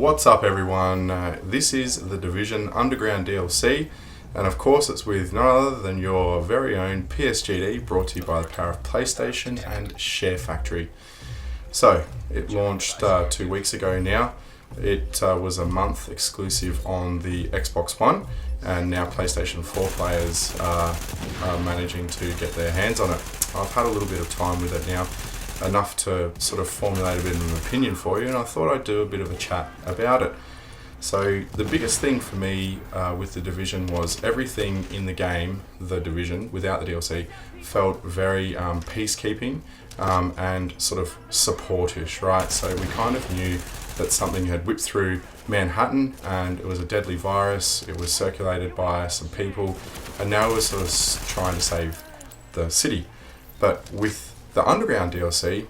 What's up everyone, this is The Division Underground DLC, and of course it's with none other than your very own PSGD, brought to you by the power of PlayStation and Share Factory. So, it launched 2 weeks ago now. It was a month exclusive on the Xbox One, and now PlayStation 4 players are managing to get their hands on it. I've had a little bit of time with it now, enough to sort of formulate a bit of an opinion for you, and I thought I'd do a bit of a chat about it. So the biggest thing for me with The Division was everything in the game, The Division, without the DLC, felt very peacekeeping and sort of supportish, right? So we kind of knew that something had whipped through Manhattan and it was a deadly virus, it was circulated by some people, and now we're sort of trying to save the city. But with the Underground DLC,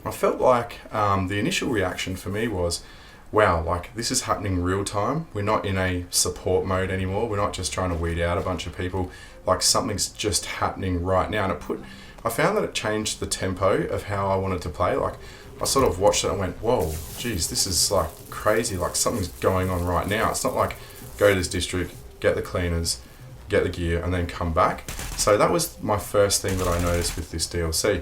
I felt like the initial reaction for me was, wow, like this is happening real time. We're not in a support mode anymore. We're not just trying to weed out a bunch of people. Like something's just happening right now. And I found that it changed the tempo of how I wanted to play. Like I sort of watched it and went, whoa, geez, this is like crazy. Like something's going on right now. It's not like go to this district, get the cleaners, get the gear, and then come back. So that was my first thing that I noticed with this DLC.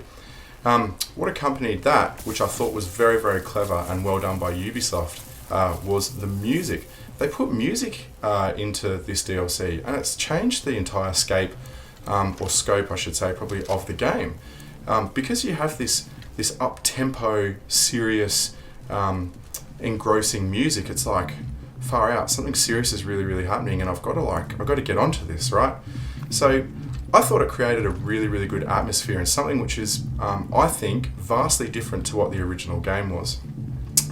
What accompanied that, which I thought was very, very clever and well done by Ubisoft, was the music. They put music into this DLC, and it's changed the entire scope, I should say, probably, of the game. Because you have this up-tempo, serious, engrossing music, it's like, far out, something serious is really, really happening, and I've got to get onto this, right? So I thought it created a really, really good atmosphere and something which is, I think, vastly different to what the original game was.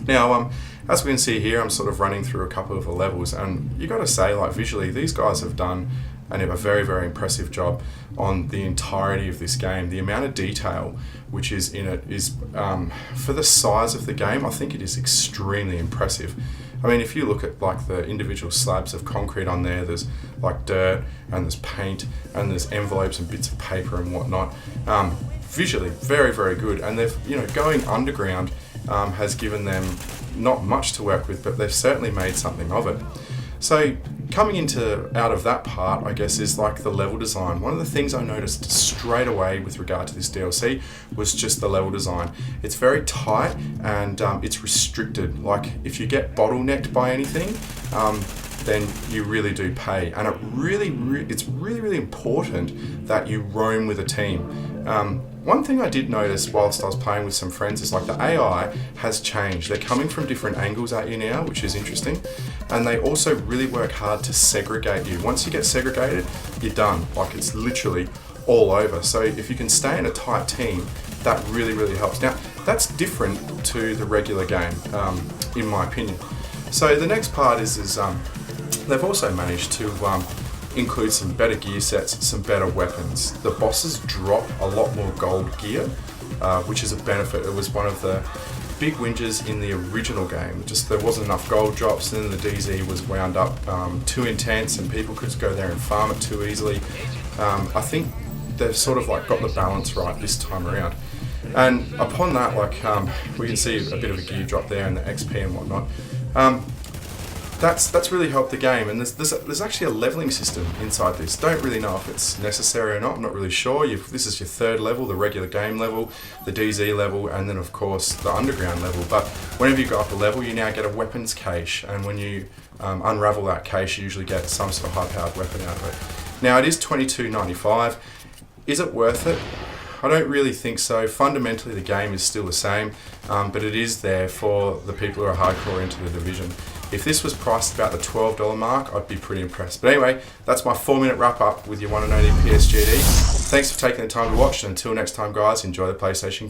Now, as we can see here, I'm sort of running through a couple of the levels, and you got to say, like, visually, these guys have done a very, very impressive job on the entirety of this game. The amount of detail which is in it is, for the size of the game, I think it is extremely impressive. I mean, if you look at like the individual slabs of concrete on there, there's like dirt and there's paint and there's envelopes and bits of paper and whatnot. Visually, very, very good. And they've, going underground has given them not much to work with, but they've certainly made something of it. So coming out of that part, I guess, is like the level design. One of the things I noticed straight away with regard to this DLC was just the level design. It's very tight and it's restricted. Like if you get bottlenecked by anything, then you really do pay. And it's really, really important that you roam with a team. One thing I did notice whilst I was playing with some friends is like the AI has changed. They're coming from different angles at you now, which is interesting. And they also really work hard to segregate you. Once you get segregated, you're done. Like it's literally all over. So if you can stay in a tight team, that really, really helps. Now, that's different to the regular game, in my opinion. So the next part is they've also managed to include some better gear sets, some better weapons. The bosses drop a lot more gold gear, which is a benefit. It was one of the big whinges in the original game. Just there wasn't enough gold drops, and then the DZ was wound up too intense, and people could go there and farm it too easily. I think they've sort of like got the balance right this time around. And upon that, like we can see a bit of a gear drop there and the XP and whatnot. That's really helped the game, and there's actually a leveling system inside this. Don't really know if it's necessary or not. I'm not really sure. This is your third level, the regular game level, the DZ level, and then of course the underground level. But whenever you go up a level, you now get a weapons cache, and when you unravel that cache, you usually get some sort of high-powered weapon out of it. Now it is $22.95. Is it worth it? I don't really think so. Fundamentally, the game is still the same, but it is there for the people who are hardcore into the Division. If this was priced about the $12 mark, I'd be pretty impressed. But anyway, that's my 4-minute wrap up with your one and only PSGD. Thanks for taking the time to watch, and until next time, guys, enjoy the PlayStation game.